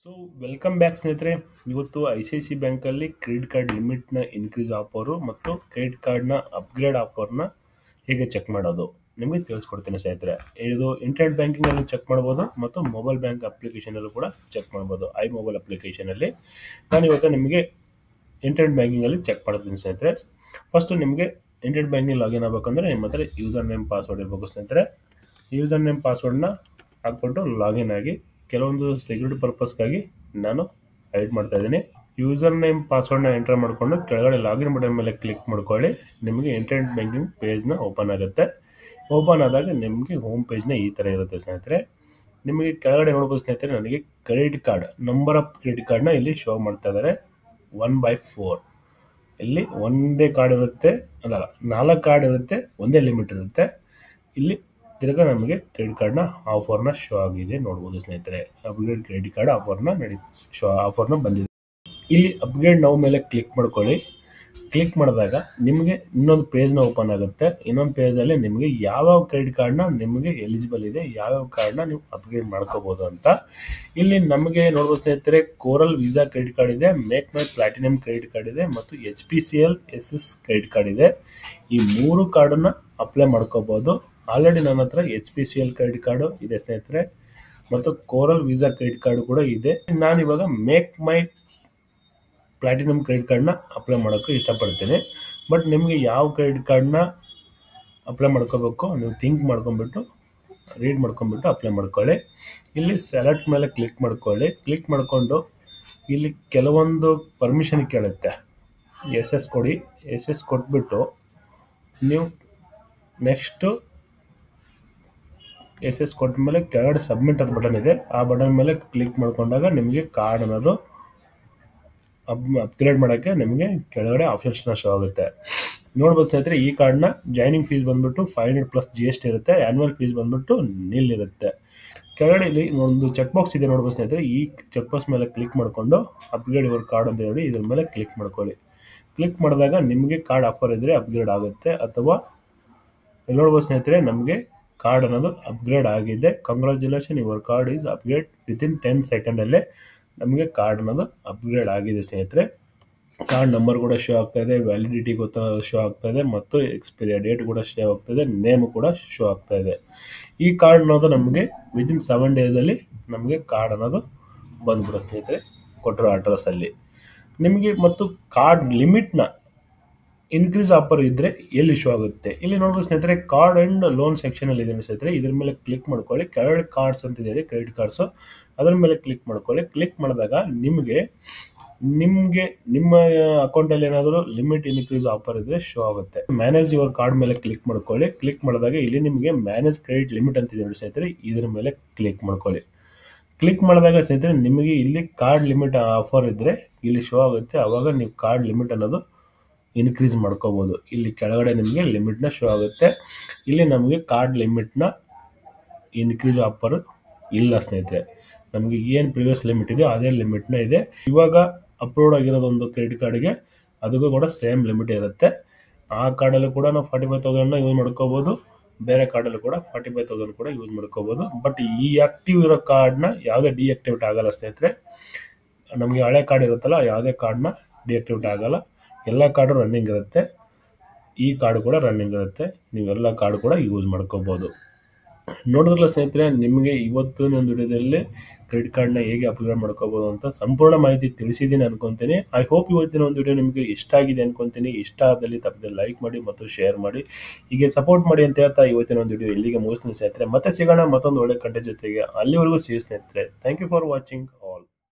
So welcome back ಸ್ನೇಹಿತರೆ. ಇವತ್ತು I C I C ಬ್ಯಾಂಕಲ್ಲಿ ಕ್ರೆಡಿಟ್ ಕಾರ್ಡ್ ಲಿಮಿಟ್ನ ಇನ್ಕ್ರೀಸ್ ಆಫರು ಮತ್ತು ಕ್ರೆಡಿಟ್ ಕಾರ್ಡ್ನ ಅಪ್ಗ್ರೇಡ್ ಆಫರ್ನ ಹೇಗೆ ಚೆಕ್ ಮಾಡೋದು ನಿಮಗೆ ತಿಳಿಸ್ಕೊಡ್ತೀನಿ ಸ್ನೇಹಿತರೆ. ಇದು ಇಂಟರ್ನೆಟ್ ಬ್ಯಾಂಕಿಂಗಲ್ಲೂ ಚೆಕ್ ಮಾಡ್ಬೋದು ಮತ್ತು ಮೊಬೈಲ್ ಬ್ಯಾಂಕ್ ಅಪ್ಲಿಕೇಶನಲ್ಲೂ ಕೂಡ ಚೆಕ್ ಮಾಡ್ಬೋದು. ಮೊಬೈಲ್ ಅಪ್ಲಿಕೇಶನಲ್ಲಿ ನಾನು ಇವತ್ತು ನಿಮಗೆ ಇಂಟರ್ನೆಟ್ ಬ್ಯಾಂಕಿಂಗಲ್ಲಿ ಚೆಕ್ ಮಾಡ್ತೀನಿ ಸ್ನೇಹಿತರೆ. ಫಸ್ಟು ನಿಮಗೆ ಇಂಟರ್ನೆಟ್ ಬ್ಯಾಂಕಿಂಗ್ ಲಾಗಿನ್ ಆಗಬೇಕಂದ್ರೆ ನಿಮ್ಮ ಹತ್ರ ಯೂಸರ್ ನೇಮ್ ಪಾಸ್ವರ್ಡ್ ಇರಬೇಕು ಸ್ನೇಹಿತರೆ. ಯೂಸರ್ ನೇಮ್ ಪಾಸ್ವರ್ಡ್ನ ಹಾಕ್ಬಿಟ್ಟು ಲಾಗಿನ್ ಆಗಿ ಕೆಲವೊಂದು ಸೆಕ್ಯೂರಿಟಿ ಪರ್ಪಸ್ಗಾಗಿ ನಾನು ಹೈಡ್ ಮಾಡ್ತಾ ಇದ್ದೀನಿ. ಯೂಸರ್ ನೇಮ್ ಪಾಸ್ವರ್ಡ್ನ ಎಂಟರ್ ಮಾಡಿಕೊಂಡು ಕೆಳಗಡೆ ಲಾಗಿನ್ ಬಟನ್ ಮೇಲೆ ಕ್ಲಿಕ್ ಮಾಡ್ಕೊಳ್ಳಿ. ನಿಮಗೆ ಇಂಟರ್ನೆಟ್ ಬ್ಯಾಂಕಿಂಗ್ ಪೇಜ್ನ ಓಪನ್ ಆಗುತ್ತೆ. ಓಪನ್ ಆದಾಗ ನಿಮಗೆ ಹೋಮ್ ಪೇಜ್ನ ಈ ಥರ ಇರುತ್ತೆ ಸ್ನೇಹಿತರೆ. ನಿಮಗೆ ಕೆಳಗಡೆ ನೋಡ್ಬೋದು ಸ್ನೇಹಿತರೆ, ನನಗೆ credit card number of credit ಕಾರ್ಡ್ನ ಇಲ್ಲಿ ಶೋ ಮಾಡ್ತಾ ಇದ್ದಾರೆ 1/4. ಇಲ್ಲಿ ಒಂದೇ ಕಾರ್ಡ್ ಇರುತ್ತೆ, ಅಲ್ಲ 4 ಕಾರ್ಡ್ ಇರುತ್ತೆ, ಒಂದೇ ಲಿಮಿಟ್ ಇರುತ್ತೆ. ಇಲ್ಲಿ ತಿರ್ಗಾ ನಮಗೆ ಕ್ರೆಡಿಟ್ ಕಾರ್ಡ್ನ ಆಫರ್ನ ಶೋ ಆಗಿದೆ ನೋಡ್ಬೋದು ಸ್ನೇಹಿತರೆ. ಅಪ್ಗ್ರೇಡ್ ಕ್ರೆಡಿಟ್ ಕಾರ್ಡ್ ಆಫರ್ನ ಬಂದಿದೆ. ಇಲ್ಲಿ ಅಪ್ಗ್ರೇಡ್ ನೌ ಮೇಲೆ ಕ್ಲಿಕ್ ಮಾಡ್ಕೊಳ್ಳಿ. ಕ್ಲಿಕ್ ಮಾಡಿದಾಗ ನಿಮಗೆ ಇನ್ನೊಂದು ಪೇಜ್ನ ಓಪನ್ ಆಗುತ್ತೆ. ಇನ್ನೊಂದು ಪೇಜಲ್ಲಿ ನಿಮಗೆ ಯಾವ್ಯಾವ ಕ್ರೆಡಿಟ್ ಕಾರ್ಡ್ನ ನಿಮಗೆ ಎಲಿಜಿಬಲ್ ಇದೆ, ಯಾವ್ಯಾವ ಕಾರ್ಡ್ನ ನೀವು ಅಪ್ಗ್ರೇಡ್ ಮಾಡ್ಕೋಬೋದು ಅಂತ. ಇಲ್ಲಿ ನಮಗೆ ನೋಡ್ಬೋದು ಸ್ನೇಹಿತರೆ, ಕೋರಲ್ ವೀಸಾ ಕ್ರೆಡಿಟ್ ಕಾರ್ಡ್ ಇದೆ, make my platinum credit card ಇದೆ ಮತ್ತು HPCL SS ಕ್ರೆಡಿಟ್ ಕಾರ್ಡ್ ಇದೆ. ಈ 3 ಕಾರ್ಡನ್ನ ಅಪ್ಲೈ ಮಾಡ್ಕೋಬೋದು. ಆಲ್ರೆಡಿ ನನ್ನ ಹತ್ರ HPCL ಕ್ರೆಡಿಟ್ ಕಾರ್ಡು ಇದೆ ಸ್ನೇಹಿತರೆ ಮತ್ತು ಕೋರಲ್ ವೀಸಾ ಕ್ರೆಡಿಟ್ ಕಾರ್ಡ್ ಕೂಡ ಇದೆ. ನಾನು ಇವಾಗ ಮೇಕ್ ಮೈ ಪ್ಲಾಟಿನಮ್ ಕ್ರೆಡಿಟ್ ಕಾರ್ಡ್ನ ಅಪ್ಲೈ ಮಾಡೋಕ್ಕೆ ಇಷ್ಟಪಡ್ತೀನಿ. ಬಟ್ ನಿಮಗೆ ಯಾವ ಕ್ರೆಡಿಟ್ ಕಾರ್ಡ್ನ ಅಪ್ಲೈ ಮಾಡ್ಕೋಬೇಕು ನೀವು ಥಿಂಕ್ ಮಾಡ್ಕೊಂಬಿಟ್ಟು ರೀಡ್ ಮಾಡ್ಕೊಂಬಿಟ್ಟು ಅಪ್ಲೈ ಮಾಡ್ಕೊಳ್ಳಿ. ಇಲ್ಲಿ ಸೆಲೆಕ್ಟ್ ಮೇಲೆ ಕ್ಲಿಕ್ ಮಾಡ್ಕೊಳ್ಳಿ. ಕ್ಲಿಕ್ ಮಾಡಿಕೊಂಡು ಇಲ್ಲಿ ಕೆಲವೊಂದು ಪರ್ಮಿಷನ್ ಕೇಳುತ್ತೆ. SS ಕೊಡಿ. SS ಕೊಟ್ಬಿಟ್ಟು ನೀವು ನೆಕ್ಸ್ಟು SS ಕೊಟ್ಟ ಮೇಲೆ ಕೆಳಗಡೆ ಸಬ್ಮಿಟ್ ಅಂತ ಬಟನ್ ಇದೆ. ಆ ಬಟನ್ ಮೇಲೆ ಕ್ಲಿಕ್ ಮಾಡ್ಕೊಂಡಾಗ ನಿಮಗೆ ಕಾರ್ಡ್ ಅನ್ನೋದು ಅಪ್ಗ್ರೇಡ್ ಮಾಡೋಕ್ಕೆ ನಿಮಗೆ ಕೆಳಗಡೆ ಆಪ್ಷನ್ಸ್ನ ಶೋ ಆಗುತ್ತೆ. ನೋಡ್ಬೋದು ಸ್ನೇಹಿತರೆ, ಈ ಕಾರ್ಡ್ನ ಜಾಯ್ನಿಂಗ್ ಫೀಸ್ ಬಂದ್ಬಿಟ್ಟು 500 ಪ್ಲಸ್ GST ಇರುತ್ತೆ. ಆ್ಯನ್ಯುವಲ್ ಫೀಸ್ ಬಂದ್ಬಿಟ್ಟು ನಿಲ್ ಇರುತ್ತೆ. ಕೆಳಗಡೆ ಇಲ್ಲಿ ಒಂದು ಚೆಕ್ ಬಾಕ್ಸ್ ಇದೆ ನೋಡ್ಬೋದು ಸ್ನೇಹಿತರೆ. ಈ ಚೆಕ್ ಬಾಕ್ಸ್ ಮೇಲೆ ಕ್ಲಿಕ್ ಮಾಡಿಕೊಂಡು ಅಪ್ಗ್ರೇಡ್ ಯುವರ್ ಕಾರ್ಡ್ ಅಂತ ಹೇಳಿ ಇದ್ರ ಮೇಲೆ ಕ್ಲಿಕ್ ಮಾಡ್ಕೊಳ್ಳಿ. ಕ್ಲಿಕ್ ಮಾಡಿದಾಗ ನಿಮಗೆ ಕಾರ್ಡ್ ಆಫರ್ ಇದ್ದರೆ ಅಪ್ಗ್ರೇಡ್ ಆಗುತ್ತೆ. ಅಥವಾ ನೋಡ್ಬೋದು ಸ್ನೇಹಿತರೆ, ನಮಗೆ ಕಾರ್ಡ್ ಅನ್ನೋದು ಅಪ್ಗ್ರೇಡ್ ಆಗಿದೆ. Congratulation, your card is upgrade within 10 ಸೆಕೆಂಡಲ್ಲೇ ನಮಗೆ ಕಾರ್ಡ್ ಅನ್ನೋದು ಅಪ್ಗ್ರೇಡ್ ಆಗಿದೆ ಸ್ನೇಹಿತರೆ. ಕಾರ್ಡ್ ನಂಬರ್ ಕೂಡ ಶೋ ಆಗ್ತಾ ಇದೆ, ವ್ಯಾಲಿಡಿಟಿ ಶೋ ಆಗ್ತಾ ಇದೆ ಮತ್ತು ಎಕ್ಸ್ಪೈರಿ ಡೇಟ್ ಕೂಡ ಶೋ ಆಗ್ತಾಯಿದೆ, ನೇಮ್ ಕೂಡ ಶೋ ಆಗ್ತಾ ಇದೆ. ಈ ಕಾರ್ಡ್ ಅನ್ನೋದು ನಮಗೆ ವಿತಿನ್ 7 ಡೇಸಲ್ಲಿ ನಮಗೆ ಕಾರ್ಡ್ ಅನ್ನೋದು ಬಂದ್ಬಿಡುತ್ತೆ ಸ್ನೇಹಿತರೆ, ಕೊಟ್ಟಿರೋ ಅಡ್ರೆಸ್ಸಲ್ಲಿ ನಿಮಗೆ. ಮತ್ತು ಕಾರ್ಡ್ ಲಿಮಿಟ್ನ ಇನ್ಕ್ರೀಸ್ ಆಫರ್ ಇದ್ದರೆ ಎಲ್ಲಿ ಶೋ ಆಗುತ್ತೆ ಇಲ್ಲಿ ನೋಡ್ಬೋದು ಸ್ನೇಹಿತರೆ. ಕಾರ್ಡ್ ಆ್ಯಂಡ್ ಲೋನ್ ಸೆಕ್ಷನಲ್ಲಿ ಇದೆ ಸ್ನೇಹಿತರೆ. ಇದ್ರ ಮೇಲೆ ಕ್ಲಿಕ್ ಮಾಡ್ಕೊಳ್ಳಿ. ಕೆಳಗಡೆ ಕಾರ್ಡ್ಸ್ ಅಂತಿದೆ, ಕ್ರೆಡಿಟ್ ಕಾರ್ಡ್ಸು, ಅದರ ಮೇಲೆ ಕ್ಲಿಕ್ ಮಾಡ್ಕೊಳ್ಳಿ. ಕ್ಲಿಕ್ ಮಾಡಿದಾಗ ನಿಮಗೆ ನಿಮ್ಮ ಅಕೌಂಟಲ್ಲಿ ಏನಾದರೂ ಲಿಮಿಟ್ ಇನ್ಕ್ರೀಸ್ ಆಫರ್ ಇದ್ದರೆ ಶೋ ಆಗುತ್ತೆ. ಮ್ಯಾನೇಜ್ ಯುವರ್ ಕಾರ್ಡ್ ಮೇಲೆ ಕ್ಲಿಕ್ ಮಾಡ್ಕೊಳ್ಳಿ. ಕ್ಲಿಕ್ ಮಾಡಿದಾಗ ಇಲ್ಲಿ ನಿಮಗೆ ಮ್ಯಾನೇಜ್ ಕ್ರೆಡಿಟ್ ಲಿಮಿಟ್ ಅಂತಿದೆ ನೋಡಿ ಸ್ನೇಹಿತರೆ, ಇದ್ರ ಮೇಲೆ ಕ್ಲಿಕ್ ಮಾಡ್ಕೊಳ್ಳಿ. ಕ್ಲಿಕ್ ಮಾಡಿದಾಗ ಸ್ನೇಹಿತರೆ ನಿಮಗೆ ಇಲ್ಲಿ ಕಾರ್ಡ್ ಲಿಮಿಟ್ ಆಫರ್ ಇದ್ದರೆ ಇಲ್ಲಿ ಶೋ ಆಗುತ್ತೆ. ಆವಾಗ ನೀವು ಕಾರ್ಡ್ ಲಿಮಿಟ್ ಅನ್ನೋದು ಇನ್ಕ್ರೀಸ್ ಮಾಡ್ಕೋಬೋದು. ಇಲ್ಲಿ ಕೆಳಗಡೆ ನಿಮಗೆ ಲಿಮಿಟ್ನ ಶೋ ಆಗುತ್ತೆ. ಇಲ್ಲಿ ನಮಗೆ ಕಾರ್ಡ್ ಲಿಮಿಟ್ನ ಇನ್ಕ್ರೀಸ್ ಆಫರ್ ಇಲ್ಲ ಸ್ನೇಹಿತರೆ. ನಮಗೆ ಏನು ಪ್ರಿವಿಯಸ್ ಲಿಮಿಟ್ ಇದೆ ಅದೇ ಲಿಮಿಟ್ನ ಇದೆ. ಇವಾಗ ಅಪ್ಲೋಡ್ ಆಗಿರೋದೊಂದು ಕ್ರೆಡಿಟ್ ಕಾರ್ಡಿಗೆ ಅದಕ್ಕೂ ಕೂಡ ಸೇಮ್ ಲಿಮಿಟ್ ಇರುತ್ತೆ. ಆ ಕಾರ್ಡಲ್ಲೂ ಕೂಡ ನಾವು 45,000ನ ಯೂಸ್ ಮಾಡ್ಕೋಬೋದು, ಬೇರೆ ಕಾರ್ಡಲ್ಲೂ ಕೂಡ 45,000 ಕೂಡ ಯೂಸ್ ಮಾಡ್ಕೋಬೋದು. ಬಟ್ ಈ ಆ್ಯಕ್ಟಿವ್ ಇರೋ ಕಾರ್ಡ್ನ ಯಾವುದೇ ಡಿಆಕ್ಟಿವೇಟ್ ಆಗಲ್ಲ ಸ್ನೇಹಿತರೆ. ನಮಗೆ ಹಳೆ ಕಾರ್ಡ್ ಇರುತ್ತಲ್ಲ, ಯಾವುದೇ ಕಾರ್ಡ್ನ ಡಿಆಕ್ಟಿವೇಟ್ ಆಗಲ್ಲ, ಎಲ್ಲ ಕಾರ್ಡು ರನ್ನಿಂಗ್ ಇರುತ್ತೆ. ಈ ಕಾರ್ಡ್ ಕೂಡ ರನ್ನಿಂಗ್ ಇರುತ್ತೆ, ನೀವೆಲ್ಲ ಕಾರ್ಡ್ ಕೂಡ ಯೂಸ್ ಮಾಡ್ಕೋಬೋದು. ನೋಡಿದ್ರಲ್ಲ ಸ್ನೇಹಿತರೆ, ನಿಮಗೆ ಇವತ್ತಿನ ಒಂದು ವಿಡಿಯೋದಲ್ಲಿ ಕ್ರೆಡಿಟ್ ಕಾರ್ಡ್ನ ಹೇಗೆ ಅಪ್ಗ್ರೇಡ್ ಮಾಡ್ಕೋಬೋದು ಅಂತ ಸಂಪೂರ್ಣ ಮಾಹಿತಿ ತಿಳಿಸಿದ್ದೀನಿ ಅನ್ಕೊತೀನಿ. ಐ ಹೋಪ್ ಇವತ್ತಿನ ಒಂದು ವಿಡಿಯೋ ನಿಮಗೆ ಇಷ್ಟ ಆಗಿದೆ ಅನ್ಕೊತೀನಿ. ಇಷ್ಟ ಆದಲ್ಲಿ ತಪ್ಪದೆ ಲೈಕ್ ಮಾಡಿ ಮತ್ತು ಶೇರ್ ಮಾಡಿ, ಹೀಗೆ ಸಪೋರ್ಟ್ ಮಾಡಿ ಅಂತ ಹೇಳ್ತಾ ಇವತ್ತಿನ ಒಂದು ವಿಡಿಯೋ ಇಲ್ಲಿಗೆ ಮುಗಿಸ್ತೀನಿ ಸ್ನೇಹಿತರೆ. ಮತ್ತೆ ಸಿಗೋಣ ಮತ್ತೊಂದು ಒಳ್ಳೆ ಕಂಟೆಂಟ್ ಜೊತೆಗೆ. ಅಲ್ಲಿವರೆಗೂ ಸಿ ಸ್ನೇಹಿತರೆ. Thank you for watching all.